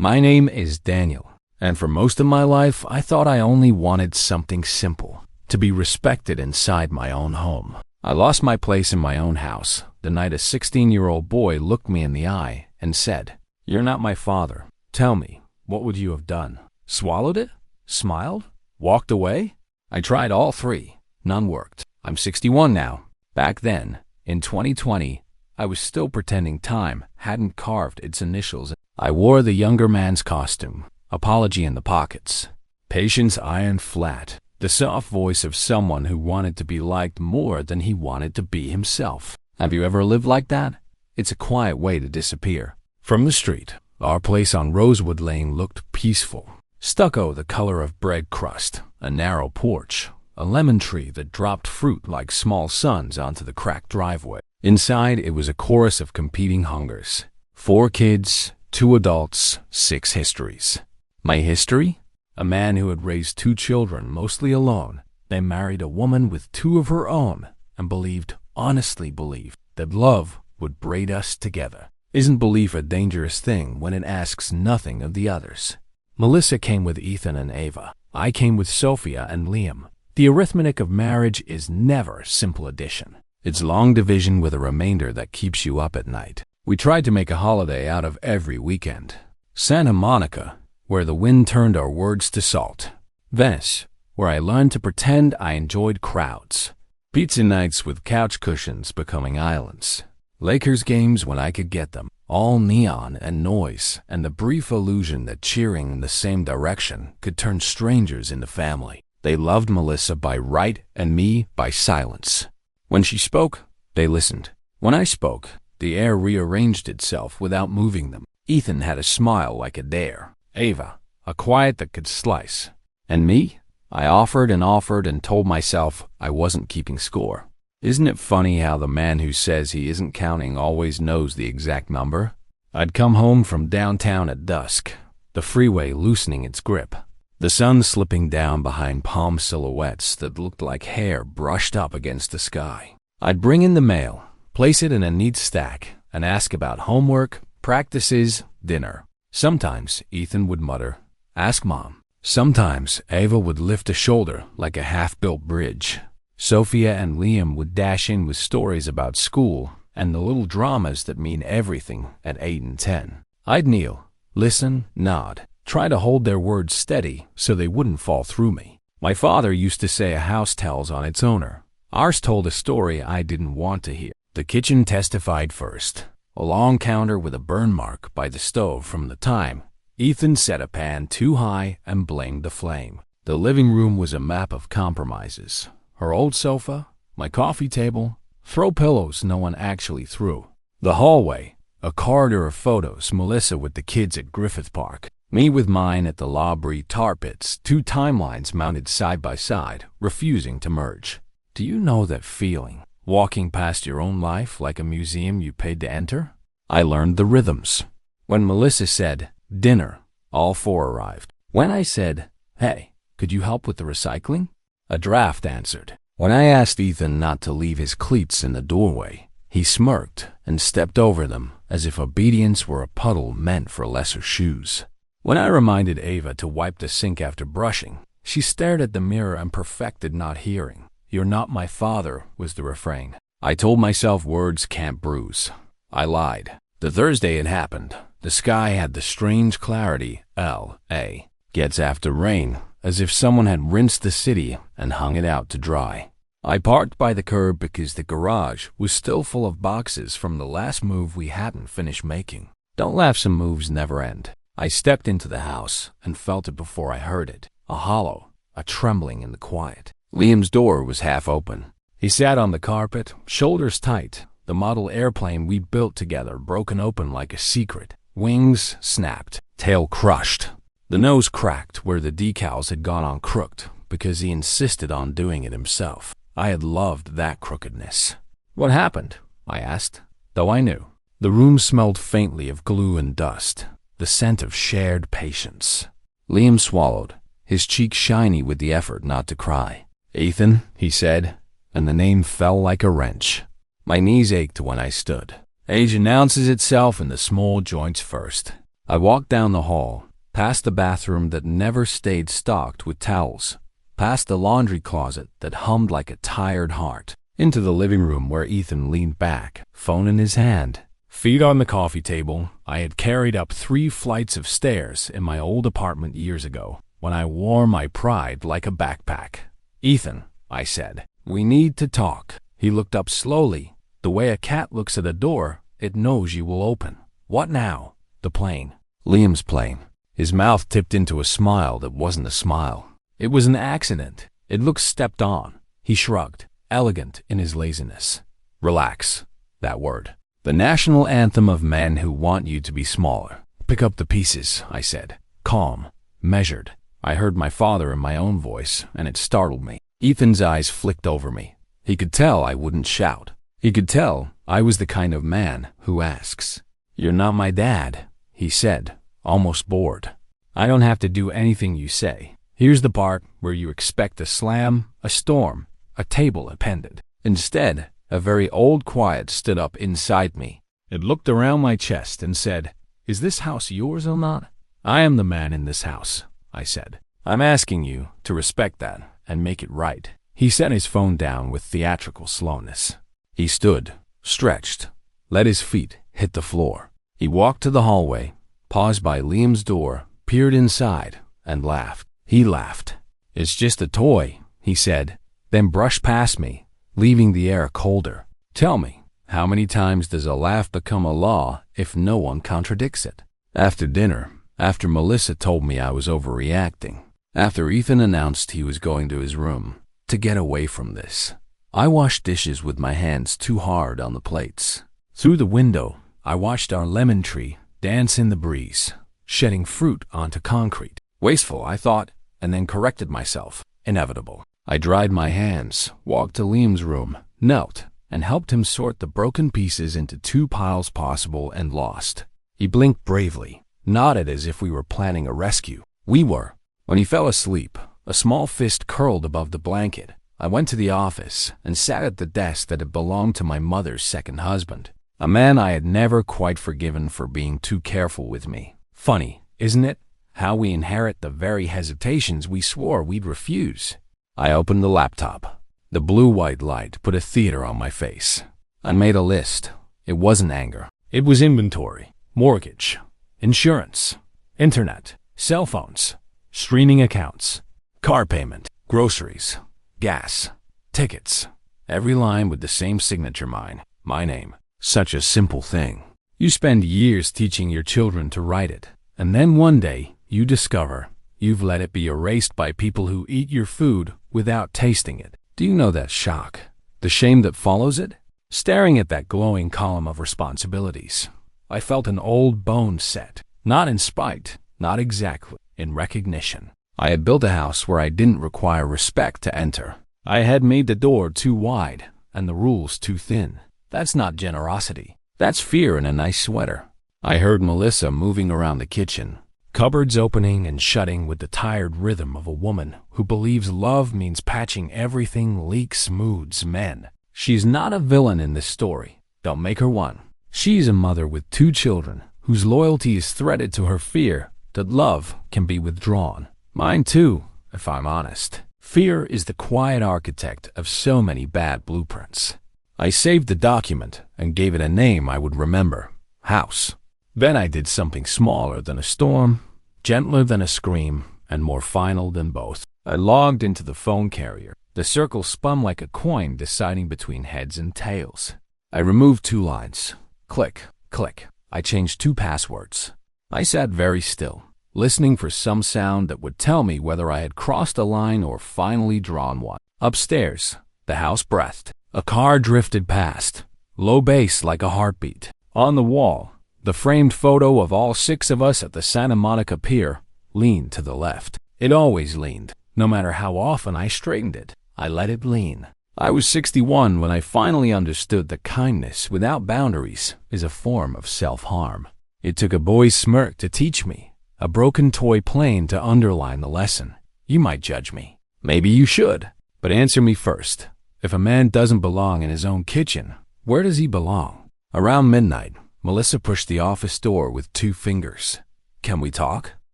My name is Daniel, and for most of my life, I thought I only wanted something simple, to be respected inside my own home. I lost my place in my own house the night a 16-year-old boy looked me in the eye and said, "You're not my father. Tell me, what would you have done? Swallowed it? Smiled? Walked away?" I tried all three. None worked. I'm 61 now. Back then, in 2020, I was still pretending time hadn't carved its initials. I wore the younger man's costume, apology in the pockets, patience ironed flat, the soft voice of someone who wanted to be liked more than he wanted to be himself. Have you ever lived like that? It's a quiet way to disappear. From the street, our place on Rosewood Lane looked peaceful. Stucco the color of bread crust, a narrow porch, a lemon tree that dropped fruit like small suns onto the cracked driveway. Inside, it was a chorus of competing hungers. 4 kids, 2 adults, 6 histories. My history? A man who had raised 2 children, mostly alone, then married a woman with 2 of her own, and honestly believed, that love would braid us together. Isn't belief a dangerous thing when it asks nothing of the others? Melissa came with Ethan and Ava. I came with Sophia and Liam. The arithmetic of marriage is never simple addition. It's long division with a remainder that keeps you up at night. We tried to make a holiday out of every weekend. Santa Monica, where the wind turned our words to salt. Venice, where I learned to pretend I enjoyed crowds. Pizza nights with couch cushions becoming islands. Lakers games when I could get them. All neon and noise, and the brief illusion that cheering in the same direction could turn strangers into family. They loved Melissa by right and me by silence. When she spoke, they listened. When I spoke, the air rearranged itself without moving them. Ethan had a smile like a dare. Ava, a quiet that could slice. And me? I offered and told myself I wasn't keeping score. Isn't it funny how the man who says he isn't counting always knows the exact number? I'd come home from downtown at dusk, the freeway loosening its grip, the sun slipping down behind palm silhouettes that looked like hair brushed up against the sky. I'd bring in the mail, place it in a neat stack, and ask about homework, practices, dinner. Sometimes Ethan would mutter, "Ask Mom." Sometimes Ava would lift a shoulder like a half-built bridge. Sophia and Liam would dash in with stories about school and the little dramas that mean everything at 8 and 10. I'd kneel, listen, nod, try to hold their words steady so they wouldn't fall through me. My father used to say a house tells on its owner. Ours told a story I didn't want to hear. The kitchen testified first. A long counter with a burn mark by the stove from the time Ethan set a pan too high and blamed the flame. The living room was a map of compromises. Her old sofa, my coffee table, throw pillows no one actually threw. The hallway, a corridor of photos, Melissa with the kids at Griffith Park, me with mine at the Lawbury tar pits, 2 timelines mounted side by side, refusing to merge. Do you know that feeling, walking past your own life like a museum you paid to enter? I learned the rhythms. When Melissa said, "Dinner," all 4 arrived. When I said, "Hey, could you help with the recycling?" a draft answered. When I asked Ethan not to leave his cleats in the doorway, he smirked and stepped over them as if obedience were a puddle meant for lesser shoes. When I reminded Ava to wipe the sink after brushing, she stared at the mirror and perfected not hearing. "You're not my father," was the refrain. I told myself words can't bruise. I lied. The Thursday it happened. The sky had the strange clarity L.A. gets after rain, as if someone had rinsed the city and hung it out to dry. I parked by the curb because the garage was still full of boxes from the last move we hadn't finished making. Don't laugh, some moves never end. I stepped into the house and felt it before I heard it. A hollow, a trembling in the quiet. Liam's door was half open. He sat on the carpet, shoulders tight, the model airplane we built together broken open like a secret. Wings snapped, tail crushed. The nose cracked where the decals had gone on crooked because he insisted on doing it himself. I had loved that crookedness. "What happened?" I asked, though I knew. The room smelled faintly of glue and dust, the scent of shared patience. Liam swallowed, his cheek shiny with the effort not to cry. "Ethan," he said, and the name fell like a wrench. My knees ached when I stood. Age announces itself in the small joints first. I walked down the hall, past the bathroom that never stayed stocked with towels, past the laundry closet that hummed like a tired heart, into the living room where Ethan leaned back, phone in his hand. Feet on the coffee table. I had carried up 3 flights of stairs in my old apartment years ago, when I wore my pride like a backpack. "Ethan," I said, "we need to talk." He looked up slowly. The way a cat looks at a door, it knows you will open. "What now?" "The plane." "Liam's plane." His mouth tipped into a smile that wasn't a smile. It was an accident. It looked stepped on. He shrugged, elegant in his laziness. "Relax." That word. The national anthem of men who want you to be smaller. "Pick up the pieces," I said. Calm, measured. I heard my father in my own voice, and it startled me. Ethan's eyes flicked over me. He could tell I wouldn't shout. He could tell I was the kind of man who asks. "You're not my dad," he said, almost bored. "I don't have to do anything you say. Here's the part where you expect a slam, a storm, a table appended." Instead, a very old quiet stood up inside me. It looked around my chest and said, "Is this house yours or not?" "I am the man in this house," I said. "I'm asking you to respect that and make it right." He set his phone down with theatrical slowness. He stood, stretched, let his feet hit the floor. He walked to the hallway, paused by Liam's door, peered inside, and laughed. He laughed. "It's just a toy," he said, then brushed past me, leaving the air colder. "Tell me, how many times does a laugh become a law if no one contradicts it?" After dinner, after Melissa told me I was overreacting, after Ethan announced he was going to his room to get away from this, I washed dishes with my hands too hard on the plates. Through the window, I watched our lemon tree dance in the breeze, shedding fruit onto concrete. Wasteful, I thought, and then corrected myself. Inevitable. I dried my hands, walked to Liam's room, knelt, and helped him sort the broken pieces into 2 piles possible and lost. He blinked bravely, nodded as if we were planning a rescue. We were. When he fell asleep, a small fist curled above the blanket. I went to the office and sat at the desk that had belonged to my mother's second husband, a man I had never quite forgiven for being too careful with me. Funny, isn't it? How we inherit the very hesitations we swore we'd refuse. I opened the laptop. The blue-white light put a theater on my face. I made a list. It wasn't anger. It was inventory, mortgage, insurance, internet, cell phones, streaming accounts, car payment, groceries, gas, tickets. Every line with the same signature line, my name. Such a simple thing. You spend years teaching your children to write it, and then one day you discover you've let it be erased by people who eat your food without tasting it. Do you know that shock? The shame that follows it? Staring at that glowing column of responsibilities, I felt an old bone set. Not in spite, not exactly, in recognition. I had built a house where I didn't require respect to enter. I had made the door too wide and the rules too thin. That's not generosity. That's fear in a nice sweater. I heard Melissa moving around the kitchen, cupboards opening and shutting with the tired rhythm of a woman who believes love means patching everything leaks moods men. She's not a villain in this story. Don't make her one. She's a mother with 2 children whose loyalty is threaded to her fear that love can be withdrawn. Mine too, if I'm honest. Fear is the quiet architect of so many bad blueprints. I saved the document and gave it a name I would remember. House. Then I did something smaller than a storm, gentler than a scream, and more final than both. I logged into the phone carrier. The circle spun like a coin deciding between heads and tails. I removed 2 lines. Click, click. I changed 2 passwords. I sat very still, listening for some sound that would tell me whether I had crossed a line or finally drawn one. Upstairs, the house breathed. A car drifted past, low bass like a heartbeat. On the wall, the framed photo of all 6 of us at the Santa Monica Pier leaned to the left. It always leaned, no matter how often I straightened it. I let it lean. I was 61 when I finally understood that kindness without boundaries is a form of self-harm. It took a boy's smirk to teach me, a broken toy plane to underline the lesson. You might judge me. Maybe you should. But answer me first. If a man doesn't belong in his own kitchen, where does he belong? Around midnight, Melissa pushed the office door with 2 fingers. "Can we talk?"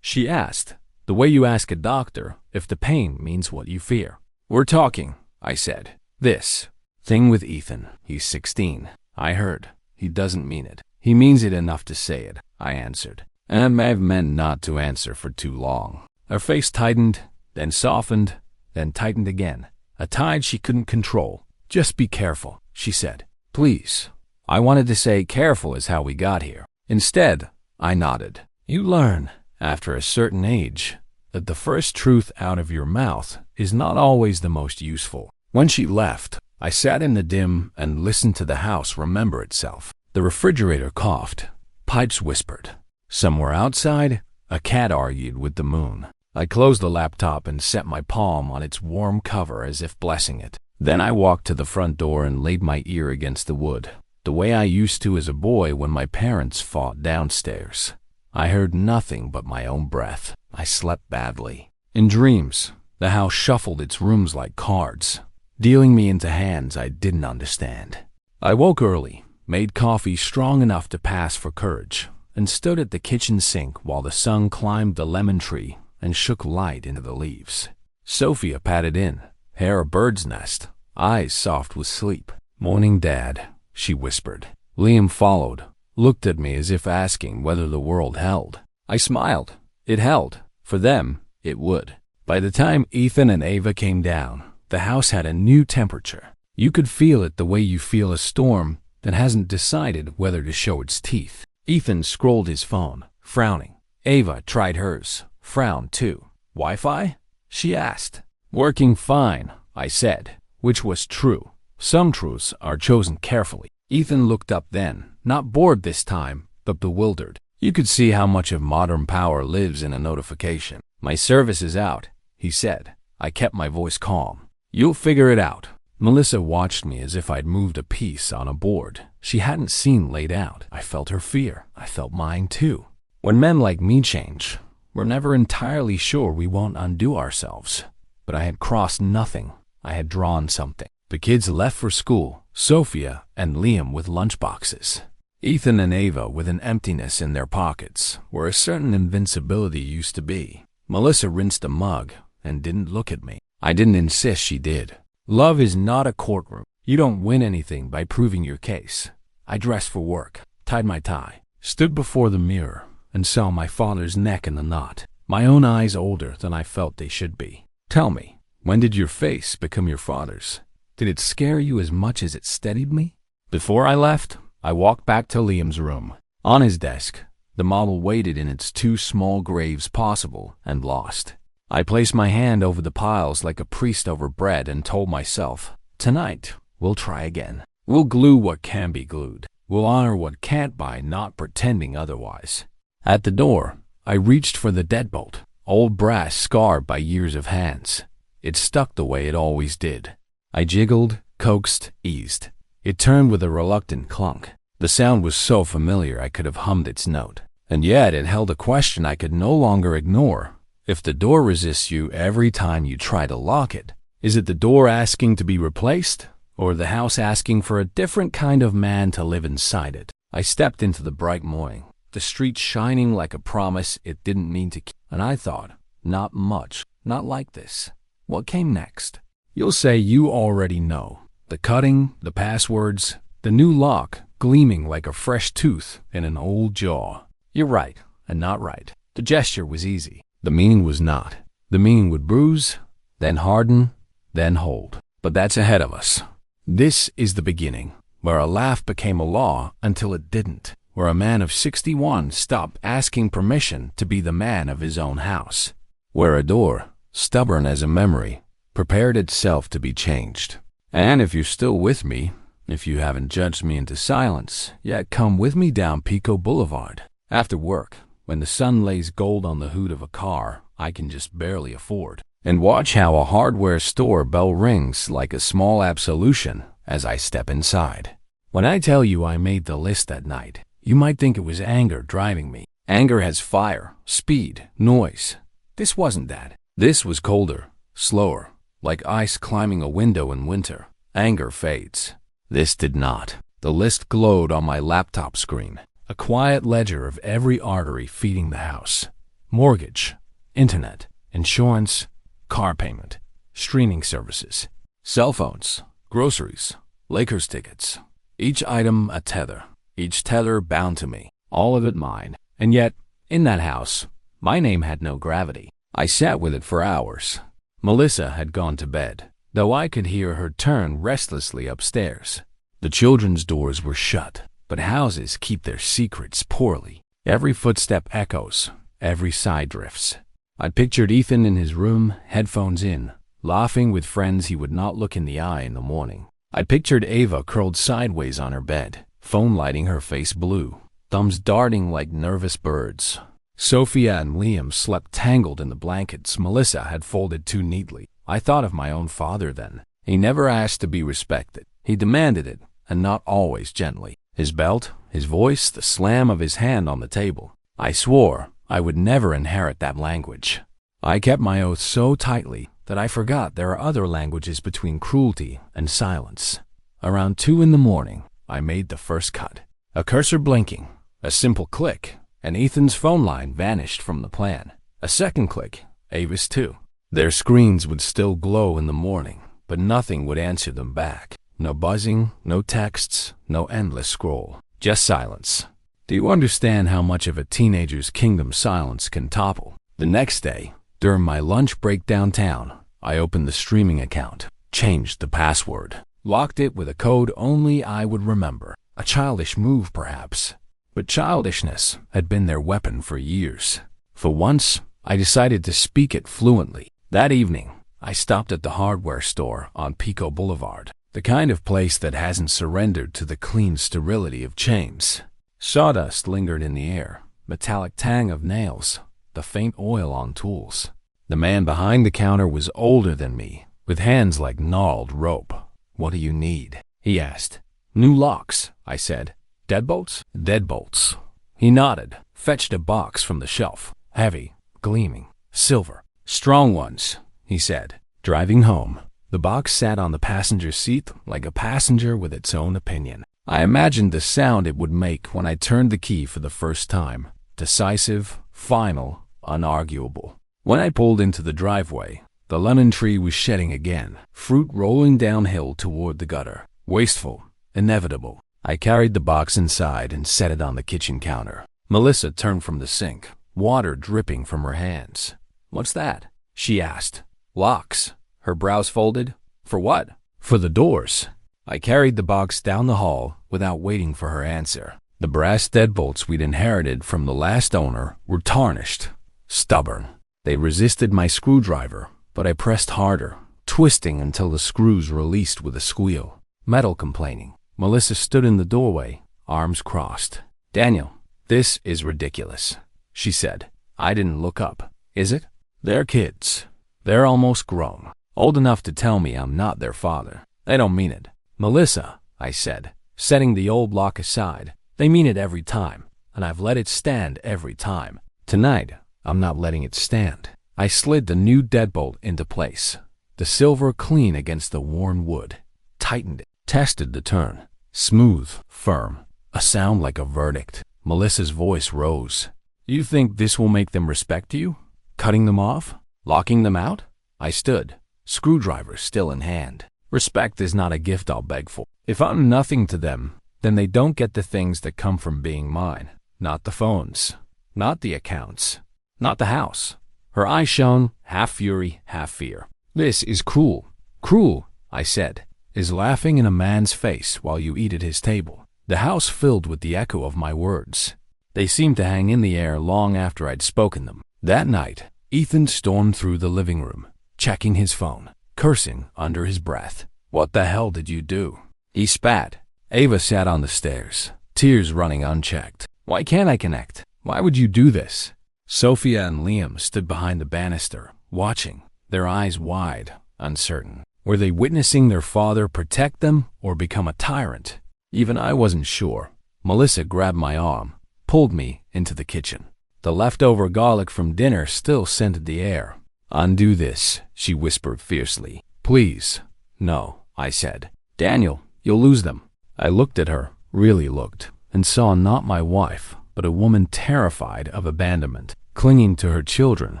she asked, the way you ask a doctor if the pain means what you fear. "We're talking," I said. "This thing with Ethan, he's 16. I heard. He doesn't mean it. He means it enough to say it," I answered. And I've meant not to answer for too long. Her face tightened, then softened, then tightened again. A tide she couldn't control. "Just be careful," she said. "Please." I wanted to say careful is how we got here. Instead, I nodded. You learn, after a certain age, that the first truth out of your mouth is not always the most useful. When she left, I sat in the dim and listened to the house remember itself. The refrigerator coughed. Pipes whispered. Somewhere outside, a cat argued with the moon. I closed the laptop and set my palm on its warm cover as if blessing it. Then I walked to the front door and laid my ear against the wood, the way I used to as a boy when my parents fought downstairs. I heard nothing but my own breath. I slept badly. In dreams, the house shuffled its rooms like cards, dealing me into hands I didn't understand. I woke early, made coffee strong enough to pass for courage, and stood at the kitchen sink while the sun climbed the lemon tree and shook light into the leaves. Sophia patted in, hair a bird's nest, eyes soft with sleep. "Morning, Dad," she whispered. Liam followed, looked at me as if asking whether the world held. I smiled. It held. For them, it would. By the time Ethan and Ava came down, the house had a new temperature. You could feel it the way you feel a storm that hasn't decided whether to show its teeth. Ethan scrolled his phone, frowning. Ava tried hers, frowned too. "Wi-Fi?" she asked. "Working fine," I said, which was true. Some truths are chosen carefully. Ethan looked up then, not bored this time, but bewildered. You could see how much of modern power lives in a notification. "My service is out," he said. I kept my voice calm. "You'll figure it out." Melissa watched me as if I'd moved a piece on a board she hadn't seen laid out. I felt her fear. I felt mine too. When men like me change, we're never entirely sure we won't undo ourselves. But I had crossed nothing. I had drawn something. The kids left for school, Sophia and Liam with lunchboxes. Ethan and Ava with an emptiness in their pockets, where a certain invincibility used to be. Melissa rinsed a mug and didn't look at me. I didn't insist she did. Love is not a courtroom. You don't win anything by proving your case. I dressed for work, tied my tie, stood before the mirror, and saw my father's neck in the knot, my own eyes older than I felt they should be. "Tell me, when did your face become your father's? Did it scare you as much as it steadied me?" Before I left, I walked back to Liam's room. On his desk, the model waited in its 2 small graves possible and lost. I placed my hand over the piles like a priest over bread and told myself, "Tonight, we'll try again. We'll glue what can be glued. We'll honor what can't by not pretending otherwise." At the door, I reached for the deadbolt, old brass scarred by years of hands. It stuck the way it always did. I jiggled, coaxed, eased. It turned with a reluctant clunk. The sound was so familiar I could have hummed its note. And yet it held a question I could no longer ignore. If the door resists you every time you try to lock it, is it the door asking to be replaced, or the house asking for a different kind of man to live inside it? I stepped into the bright morning, the street shining like a promise it didn't mean to keep, and I thought, not much, not like this. What came next? You'll say you already know. The cutting, the passwords, the new lock gleaming like a fresh tooth in an old jaw. You're right, and not right. The gesture was easy. The meaning was not. The meaning would bruise, then harden, then hold. But that's ahead of us. This is the beginning, where a laugh became a law until it didn't, where a man of 61 stopped asking permission to be the man of his own house, where a door, stubborn as a memory, prepared itself to be changed. And if you're still with me, if you haven't judged me into silence, yet come with me down Pico Boulevard. After work, when the sun lays gold on the hood of a car I can just barely afford, and watch how a hardware store bell rings like a small absolution as I step inside. When I tell you I made the list that night, you might think it was anger driving me. Anger has fire, speed, noise. This wasn't that. This was colder, slower, like ice climbing a window in winter. Anger fades. This did not. The list glowed on my laptop screen. a quiet ledger of every artery feeding the house. Mortgage, internet, insurance, car payment, streaming services, cell phones, groceries, Lakers tickets. Each item a tether, each tether bound to me, all of it mine. And yet, in that house, my name had no gravity. I sat with it for hours. Melissa had gone to bed, though I could hear her turn restlessly upstairs. The children's doors were shut, but houses keep their secrets poorly. Every footstep echoes, every sigh drifts. I pictured Ethan in his room, headphones in, laughing with friends he would not look in the eye in the morning. I pictured Ava curled sideways on her bed, phone lighting her face blue, thumbs darting like nervous birds. Sophia and Liam slept tangled in the blankets Melissa had folded too neatly. I thought of my own father then. He never asked to be respected. He demanded it, and not always gently. His belt, his voice, the slam of his hand on the table. I swore I would never inherit that language. I kept my oath so tightly that I forgot there are other languages between cruelty and silence. Around 2 a.m, I made the first cut. A cursor blinking, a simple click, and Ethan's phone line vanished from the plan. A second click, Ava's too. Their screens would still glow in the morning, but nothing would answer them back. No buzzing, no texts, no endless scroll. Just silence. Do you understand how much of a teenager's kingdom silence can topple? The next day, during my lunch break downtown, I opened the streaming account, changed the password, locked it with a code only I would remember. A childish move, perhaps. But childishness had been their weapon for years. For once, I decided to speak it fluently. That evening, I stopped at the hardware store on Pico Boulevard, the kind of place that hasn't surrendered to the clean sterility of chains. Sawdust lingered in the air, metallic tang of nails, the faint oil on tools. The man behind the counter was older than me, with hands like gnarled rope. "What do you need?" he asked. "New locks," I said. "Deadbolts?" "Deadbolts." He nodded, fetched a box from the shelf. Heavy, gleaming, silver. "Strong ones," he said. Driving home, the box sat on the passenger seat like a passenger with its own opinion. I imagined the sound it would make when I turned the key for the first time. Decisive, final, unarguable. When I pulled into the driveway, the lemon tree was shedding again, fruit rolling downhill toward the gutter. Wasteful, inevitable. I carried the box inside and set it on the kitchen counter. Melissa turned from the sink, water dripping from her hands. "What's that?" she asked. "Locks." Her brows folded. "For what?" "For the doors." I carried the box down the hall without waiting for her answer. The brass deadbolts we'd inherited from the last owner were tarnished, stubborn. They resisted my screwdriver, but I pressed harder, twisting until the screws released with a squeal. Metal complaining. Melissa stood in the doorway, arms crossed. "Daniel, this is ridiculous," she said. I didn't look up. "Is it?" "They're kids. They're almost grown, old enough to tell me I'm not their father. They don't mean it." "Melissa," I said, setting the old lock aside, "they mean it every time, and I've let it stand every time. Tonight, I'm not letting it stand." I slid the new deadbolt into place, the silver clean against the worn wood, tightened it, tested the turn. Smooth, firm, a sound like a verdict. Melissa's voice rose. "You think this will make them respect you? Cutting them off? Locking them out?" I stood, screwdriver still in hand. "Respect is not a gift I'll beg for. If I'm nothing to them, then they don't get the things that come from being mine. Not the phones, not the accounts, not the house." Her eyes shone, half fury, half fear. "This is cruel." "Cruel," I said, "is laughing in a man's face while you eat at his table." The house filled with the echo of my words. They seemed to hang in the air long after I'd spoken them. That night, Ethan stormed through the living room, checking his phone, cursing under his breath. "What the hell did you do?" He spat. Ava sat on the stairs, tears running unchecked. "Why can't I connect? Why would you do this?" Sophia and Liam stood behind the banister, watching, their eyes wide, uncertain. Were they witnessing their father protect them or become a tyrant? Even I wasn't sure. Melissa grabbed my arm, pulled me into the kitchen. The leftover garlic from dinner still scented the air. "Undo this," she whispered fiercely. "Please." "No," I said. "Daniel, you'll lose them." I looked at her, really looked. and saw not my wife, but a woman terrified of abandonment, clinging to her children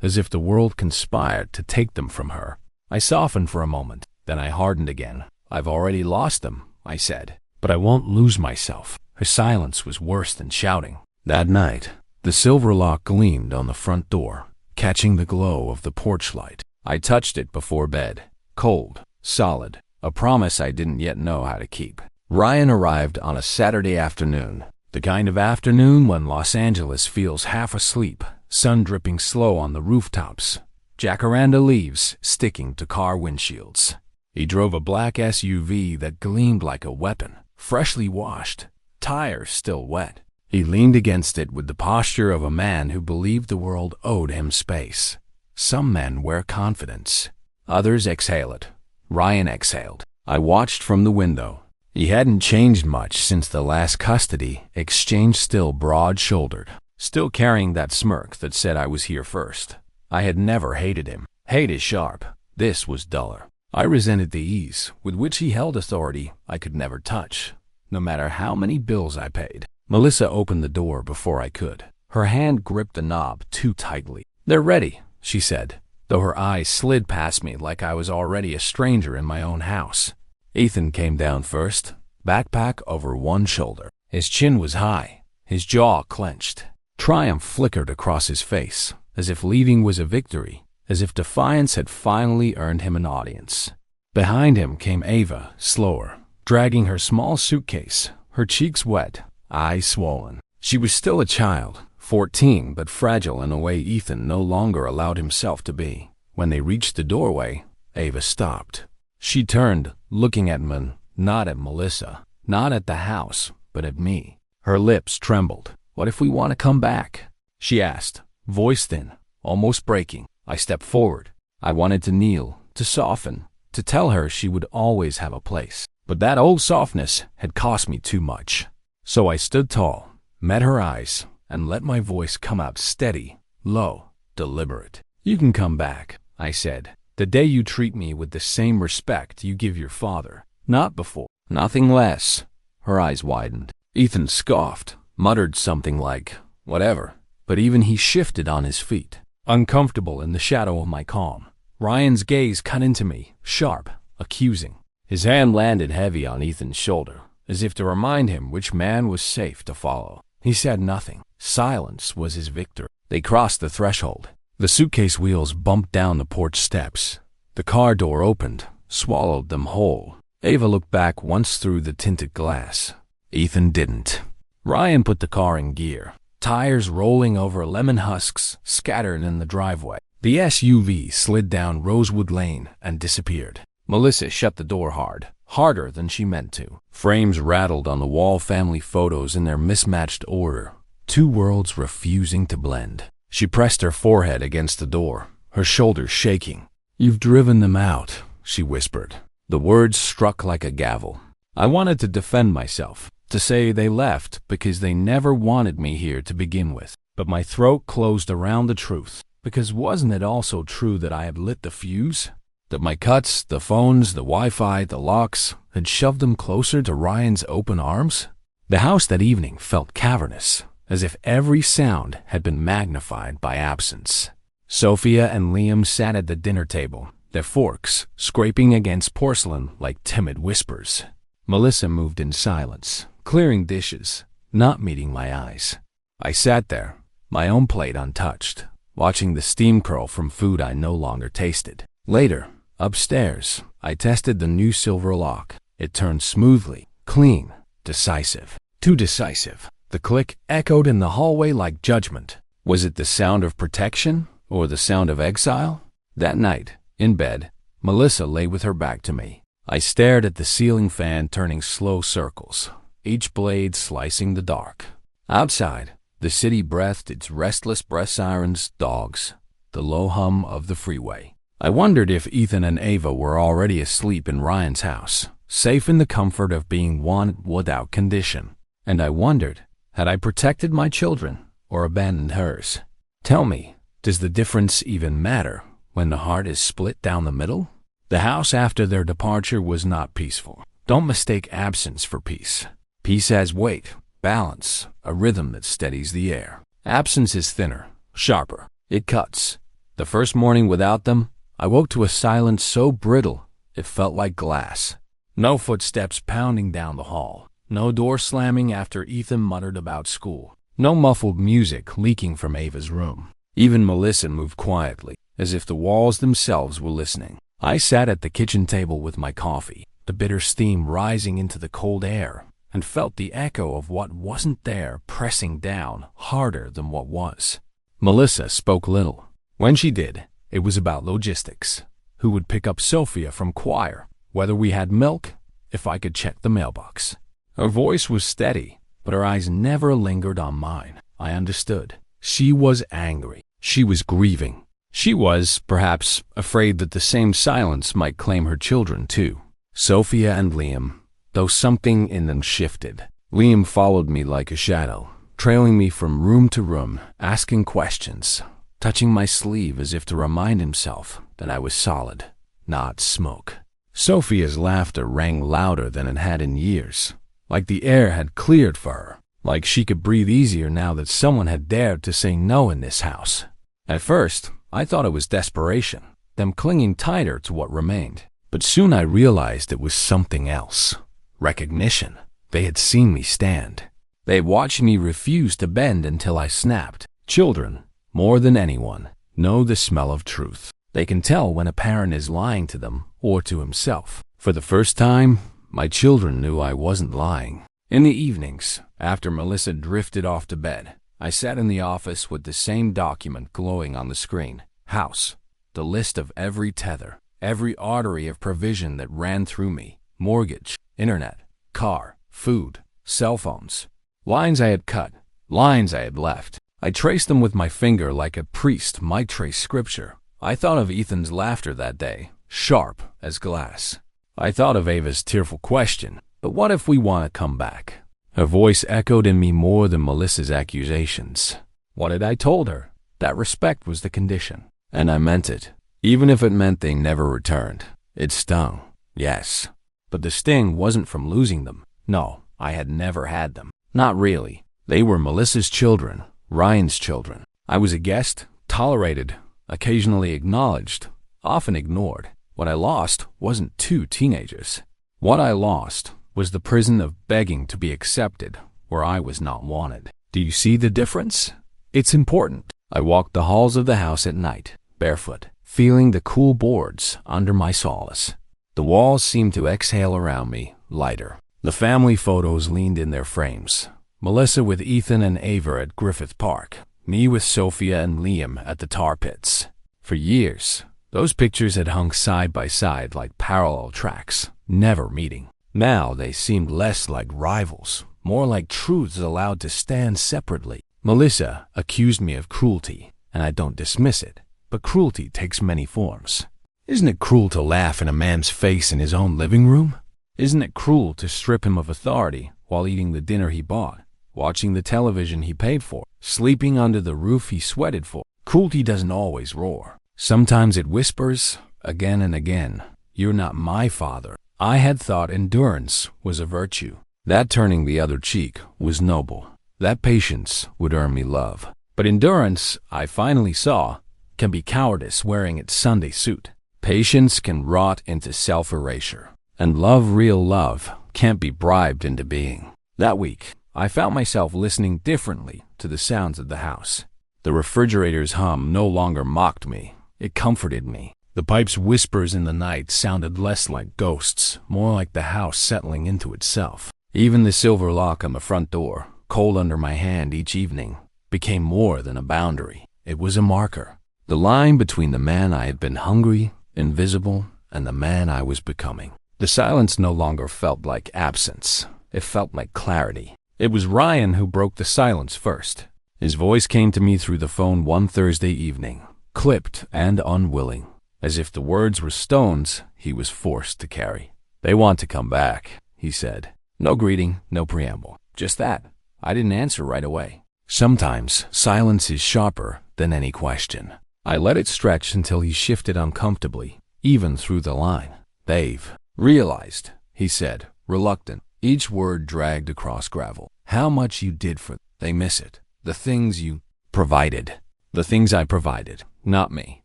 as if the world conspired to take them from her. I softened for a moment, then I hardened again. "I've already lost them," I said, "but I won't lose myself." Her silence was worse than shouting. That night, the silver lock gleamed on the front door, catching the glow of the porch light. I touched it before bed. Cold, solid, a promise I didn't yet know how to keep. Ryan arrived on a Saturday afternoon, the kind of afternoon when Los Angeles feels half asleep, sun dripping slow on the rooftops, jacaranda leaves sticking to car windshields. He drove a black SUV that gleamed like a weapon, freshly washed, tires still wet. He leaned against it with the posture of a man who believed the world owed him space. Some men wear confidence. Others exhale it. Ryan exhaled. I watched from the window. He hadn't changed much since the last custody exchange, still broad-shouldered, still carrying that smirk that said I was here first. I had never hated him. Hate is sharp. This was duller. I resented the ease with which he held authority I could never touch, no matter how many bills I paid. Melissa opened the door before I could. Her hand gripped the knob too tightly. "They're ready," she said, though her eyes slid past me like I was already a stranger in my own house. Ethan came down first, backpack over one shoulder. His chin was high, his jaw clenched. Triumph flickered across his face, as if leaving was a victory, as if defiance had finally earned him an audience. Behind him came Ava, slower, dragging her small suitcase, her cheeks wet, eyes swollen. She was still a child, 14, but fragile in a way Ethan no longer allowed himself to be. When they reached the doorway, Ava stopped. She turned, looking at me, not at Melissa, not at the house, but at me. Her lips trembled. "What if we want to come back?" she asked, voice thin, almost breaking. I stepped forward. I wanted to kneel, to soften, to tell her she would always have a place. But that old softness had cost me too much. So I stood tall, met her eyes, and let my voice come out steady, low, deliberate. "You can come back," I said, "the day you treat me with the same respect you give your father. Not before. Nothing less." Her eyes widened. Ethan scoffed, muttered something like, "Whatever," but even he shifted on his feet, uncomfortable in the shadow of my calm. Ryan's gaze cut into me, sharp, accusing. His hand landed heavy on Ethan's shoulder, as if to remind him which man was safe to follow. He said nothing. Silence was his victory. They crossed the threshold. The suitcase wheels bumped down the porch steps. The car door opened, swallowed them whole. Ava looked back once through the tinted glass. Ethan didn't. Ryan put the car in gear, tires rolling over lemon husks scattered in the driveway. The SUV slid down Rosewood Lane and disappeared. Melissa shut the door hard, harder than she meant to. Frames rattled on the wall, family photos in their mismatched order, two worlds refusing to blend. She pressed her forehead against the door, her shoulders shaking. "You've driven them out," she whispered. The words struck like a gavel. I wanted to defend myself, to say they left because they never wanted me here to begin with. But my throat closed around the truth, because wasn't it also true that I had lit the fuse? That my cuts, the phones, the Wi-Fi, the locks, had shoved them closer to Ryan's open arms? The house that evening felt cavernous, as if every sound had been magnified by absence. Sophia and Liam sat at the dinner table, their forks scraping against porcelain like timid whispers. Melissa moved in silence, clearing dishes, not meeting my eyes. I sat there, my own plate untouched, watching the steam curl from food I no longer tasted. Later, upstairs, I tested the new silver lock. It turned smoothly, clean, decisive. Too decisive. The click echoed in the hallway like judgment. Was it the sound of protection or the sound of exile? That night, in bed, Melissa lay with her back to me. I stared at the ceiling fan turning slow circles, each blade slicing the dark. Outside, the city breathed its restless breath sirens, dogs, the low hum of the freeway. I wondered if Ethan and Ava were already asleep in Ryan's house, safe in the comfort of being one without condition. And I wondered, had I protected my children or abandoned hers? Tell me, does the difference even matter when the heart is split down the middle? The house after their departure was not peaceful. Don't mistake absence for peace. Peace has weight, Balance, a rhythm that steadies the air. Absence is thinner, sharper. It cuts. The first morning without them, I woke to a silence so brittle it felt like glass. No footsteps pounding down the hall. No door slamming after Ethan muttered about school. No muffled music leaking from Ava's room. Even Melissa moved quietly, as if the walls themselves were listening. I sat at the kitchen table with my coffee, the bitter steam rising into the cold air, and felt the echo of what wasn't there pressing down harder than what was. Melissa spoke little. When she did, it was about logistics. Who would pick up Sophia from choir? Whether we had milk? If I could check the mailbox. Her voice was steady, but her eyes never lingered on mine. I understood. She was angry. She was grieving. She was, perhaps, afraid that the same silence might claim her children too. Sophia and Liam, though something in them shifted. Liam followed me like a shadow, trailing me from room to room, asking questions, touching my sleeve as if to remind himself that I was solid, not smoke. Sophia's laughter rang louder than it had in years, like the air had cleared for her, like she could breathe easier now that someone had dared to say no in this house. At first, I thought it was desperation, them clinging tighter to what remained. But soon I realized it was something else. Recognition. They had seen me stand. They had watched me refuse to bend until I snapped. Children, more than anyone, know the smell of truth. They can tell when a parent is lying to them or to himself. For the first time, my children knew I wasn't lying. In the evenings, after Melissa drifted off to bed, I sat in the office with the same document glowing on the screen. House. The list of every tether, every artery of provision that ran through me. Mortgage, internet, car, food, cell phones. Lines I had cut, lines I had left. I traced them with my finger like a priest might trace scripture. I thought of Ethan's laughter that day, sharp as glass. I thought of Ava's tearful question, but what if we want to come back? Her voice echoed in me more than Melissa's accusations. What had I told her? That respect was the condition. And I meant it, even if it meant they never returned. It stung, yes. But the sting wasn't from losing them. No, I had never had them. Not really. They were Melissa's children, Ryan's children. I was a guest, tolerated, occasionally acknowledged, often ignored. What I lost wasn't two teenagers. What I lost was the prison of begging to be accepted where I was not wanted. Do you see the difference? It's important. I walked the halls of the house at night, barefoot, feeling the cool boards under my solace. The walls seemed to exhale around me, lighter. The family photos leaned in their frames. Melissa with Ethan and Ava at Griffith Park. Me with Sophia and Liam at the tar pits. For years, those pictures had hung side by side like parallel tracks, never meeting. Now they seemed less like rivals, more like truths allowed to stand separately. Melissa accused me of cruelty, and I don't dismiss it, but cruelty takes many forms. Isn't it cruel to laugh in a man's face in his own living room? Isn't it cruel to strip him of authority while eating the dinner he bought, watching the television he paid for, sleeping under the roof he sweated for? Cruelty doesn't always roar. Sometimes it whispers, again and again, "You're not my father." I had thought endurance was a virtue. That turning the other cheek was noble. That patience would earn me love. But endurance, I finally saw, can be cowardice wearing its Sunday suit. Patience can rot into self-erasure. And love, real love, can't be bribed into being. That week, I found myself listening differently to the sounds of the house. The refrigerator's hum no longer mocked me. It comforted me. The pipe's whispers in the night sounded less like ghosts, more like the house settling into itself. Even the silver lock on the front door, cold under my hand each evening, became more than a boundary. It was a marker. The line between the man I had been hungry, invisible, and the man I was becoming. The silence no longer felt like absence. It felt like clarity. It was Ryan who broke the silence first. His voice came to me through the phone one Thursday evening, clipped and unwilling. As if the words were stones he was forced to carry. "They want to come back," he said. No greeting, no preamble. Just that. I didn't answer right away. Sometimes silence is sharper than any question. I let it stretch until he shifted uncomfortably, even through the line. "They've realized," he said, reluctant. Each word dragged across gravel. How much you did for them. They miss it. The things you provided. The things I provided. Not me.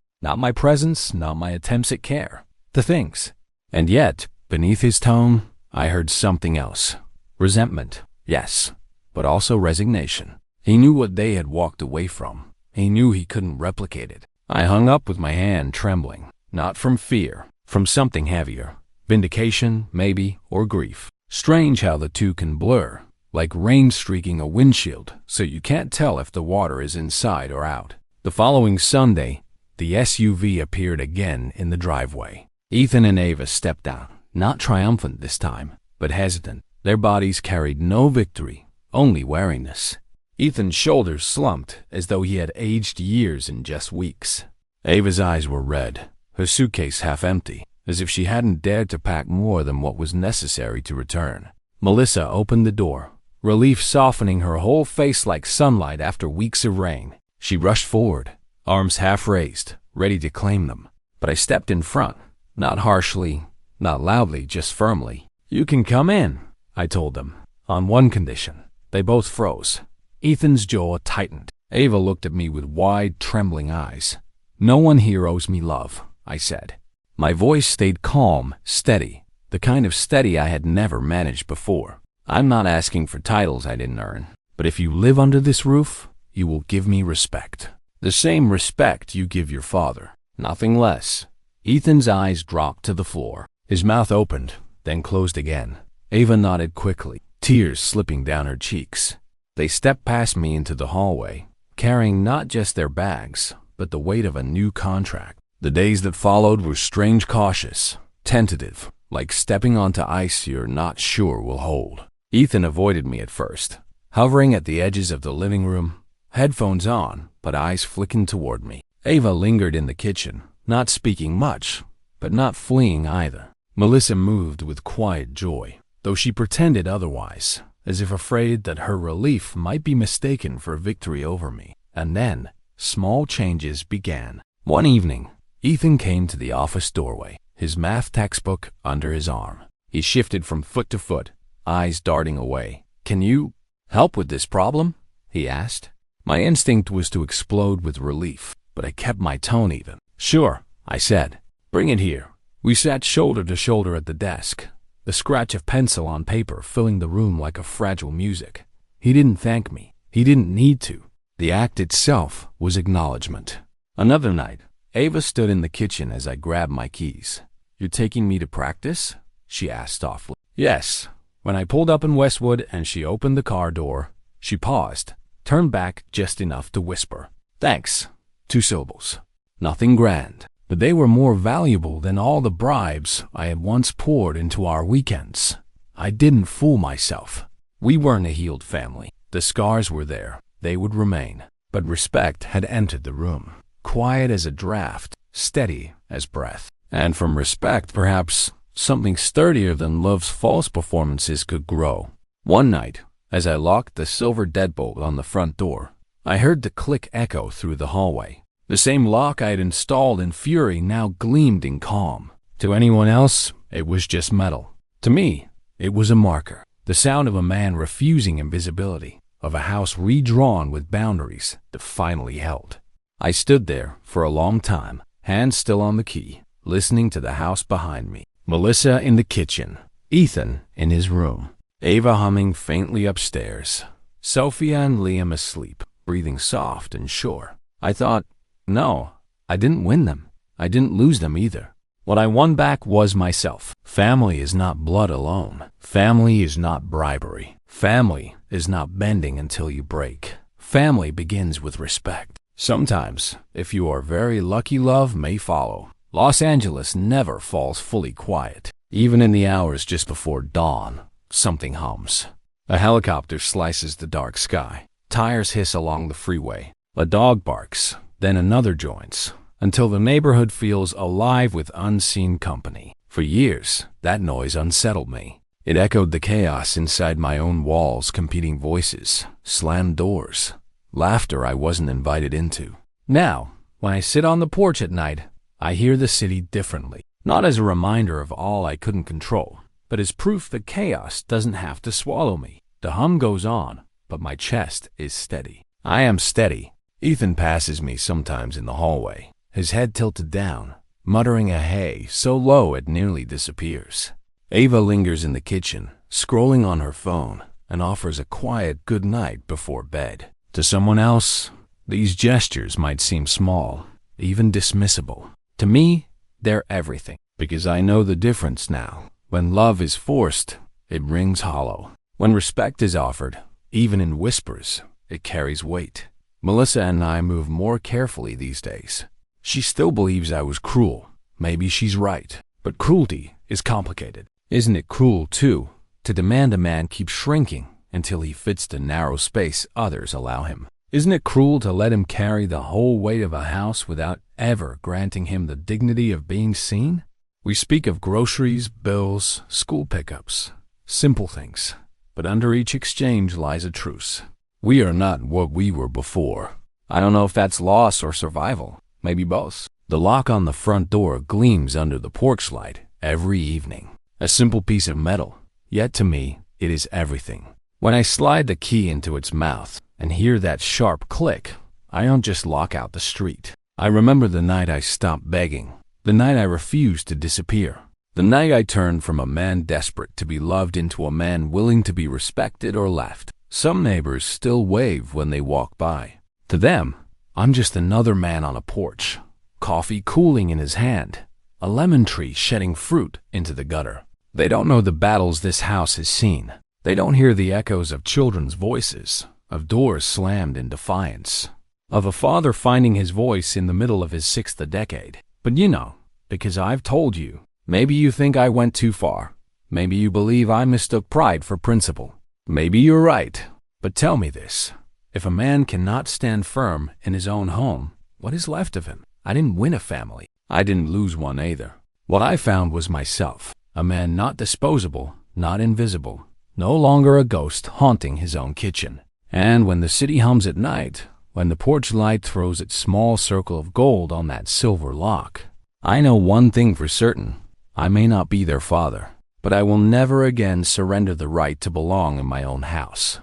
Not my presence, not my attempts at care. The things. And yet, beneath his tone, I heard something else. Resentment, yes, but also resignation. He knew what they had walked away from. He knew he couldn't replicate it. I hung up with my hand trembling, not from fear, from something heavier. Vindication, maybe, or grief. Strange how the two can blur, like rain streaking a windshield, so you can't tell if the water is inside or out. The following Sunday, the SUV appeared again in the driveway. Ethan and Ava stepped down, not triumphant this time, but hesitant. Their bodies carried no victory, only wariness. Ethan's shoulders slumped as though he had aged years in just weeks. Ava's eyes were red, her suitcase half empty, as if she hadn't dared to pack more than what was necessary to return. Melissa opened the door, relief softening her whole face like sunlight after weeks of rain. She rushed forward, arms half raised, ready to claim them. But I stepped in front, not harshly, not loudly, just firmly. "You can come in," I told them, on one condition. They both froze. Ethan's jaw tightened. Ava looked at me with wide, trembling eyes. "No one here owes me love," I said. My voice stayed calm, steady, the kind of steady I had never managed before. "I'm not asking for titles I didn't earn, but if you live under this roof, you will give me respect. The same respect you give your father, nothing less." Ethan's eyes dropped to the floor. His mouth opened, then closed again. Ava nodded quickly, tears slipping down her cheeks. They stepped past me into the hallway, carrying not just their bags, but the weight of a new contract. The days that followed were strange, cautious, tentative, like stepping onto ice you're not sure will hold. Ethan avoided me at first, hovering at the edges of the living room, headphones on, but eyes flicking toward me. Ava lingered in the kitchen, not speaking much, but not fleeing either. Melissa moved with quiet joy, though she pretended otherwise, as if afraid that her relief might be mistaken for victory over me. And then, small changes began. One evening, Ethan came to the office doorway, his math textbook under his arm. He shifted from foot to foot, eyes darting away. "Can you help with this problem?" he asked. My instinct was to explode with relief, but I kept my tone even. "Sure," I said. "Bring it here." We sat shoulder to shoulder at the desk, the scratch of pencil on paper filling the room like a fragile music. He didn't thank me. He didn't need to. The act itself was acknowledgement. Another night, Ava stood in the kitchen as I grabbed my keys. "You're taking me to practice?" she asked softly. "Yes." When I pulled up in Westwood and she opened the car door, she paused, turned back just enough to whisper, "Thanks." 2 syllables. Nothing grand, but they were more valuable than all the bribes I had once poured into our weekends. I didn't fool myself. We weren't a healed family. The scars were there. They would remain. But respect had entered the room, quiet as a draft, steady as breath. And from respect, perhaps, something sturdier than love's false performances could grow. One night, as I locked the silver deadbolt on the front door, I heard the click echo through the hallway. The same lock I had installed in fury now gleamed in calm. To anyone else, it was just metal. To me, it was a marker. The sound of a man refusing invisibility, of a house redrawn with boundaries that finally held. I stood there for a long time, hands still on the key, listening to the house behind me. Melissa in the kitchen, Ethan in his room, Ava humming faintly upstairs, Sophia and Liam asleep, breathing soft and sure. I thought, no, I didn't win them. I didn't lose them either. What I won back was myself. Family is not blood alone. Family is not bribery. Family is not bending until you break. Family begins with respect. Sometimes, if you are very lucky, love may follow. Los Angeles never falls fully quiet. Even in the hours just before dawn, something hums. A helicopter slices the dark sky. Tires hiss along the freeway. A dog barks. Then another joins, until the neighborhood feels alive with unseen company. For years, that noise unsettled me. It echoed the chaos inside my own walls, competing voices, slammed doors, laughter I wasn't invited into. Now, when I sit on the porch at night, I hear the city differently. Not as a reminder of all I couldn't control, but as proof that chaos doesn't have to swallow me. The hum goes on, but my chest is steady. I am steady. Ethan passes me sometimes in the hallway, his head tilted down, muttering a hey so low it nearly disappears. Ava lingers in the kitchen, scrolling on her phone, and offers a quiet good night before bed. To someone else, these gestures might seem small, even dismissible. To me, they're everything, because I know the difference now. When love is forced, it rings hollow. When respect is offered, even in whispers, it carries weight. Melissa and I move more carefully these days. She still believes I was cruel. Maybe she's right. But cruelty is complicated. Isn't it cruel, too, to demand a man keep shrinking until he fits the narrow space others allow him? Isn't it cruel to let him carry the whole weight of a house without ever granting him the dignity of being seen? We speak of groceries, bills, school pickups, simple things. But under each exchange lies a truce. We are not what we were before. I don't know if that's loss or survival. Maybe both. The lock on the front door gleams under the porch light every evening. A simple piece of metal, yet to me, it is everything. When I slide the key into its mouth and hear that sharp click, I don't just lock out the street. I remember the night I stopped begging, the night I refused to disappear, the night I turned from a man desperate to be loved into a man willing to be respected or left. Some neighbors still wave when they walk by. To them, I'm just another man on a porch, coffee cooling in his hand, a lemon tree shedding fruit into the gutter. They don't know the battles this house has seen. They don't hear the echoes of children's voices, of doors slammed in defiance, of a father finding his voice in the middle of his sixth decade. But you know, because I've told you, maybe you think I went too far. Maybe you believe I mistook pride for principle. Maybe you're right, but tell me this. If a man cannot stand firm in his own home, what is left of him? I didn't win a family. I didn't lose one either. What I found was myself, a man not disposable, not invisible, no longer a ghost haunting his own kitchen. And when the city hums at night, when the porch light throws its small circle of gold on that silver lock, I know one thing for certain. I may not be their father, but I will never again surrender the right to belong in my own house.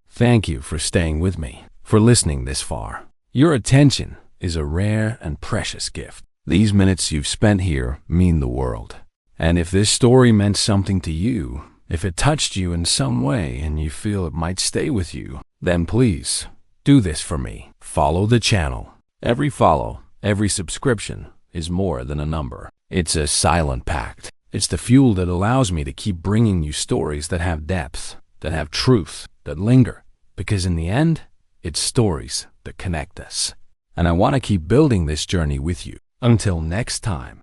Thank you for staying with me, for listening this far. Your attention is a rare and precious gift. These minutes you've spent here mean the world. And if this story meant something to you, if it touched you in some way and you feel it might stay with you, then please do this for me. Follow the channel. Every follow, every subscription is more than a number. It's a silent pact. It's the fuel that allows me to keep bringing you stories that have depth, that have truth, that linger. Because in the end, it's stories that connect us. And I want to keep building this journey with you. Until next time.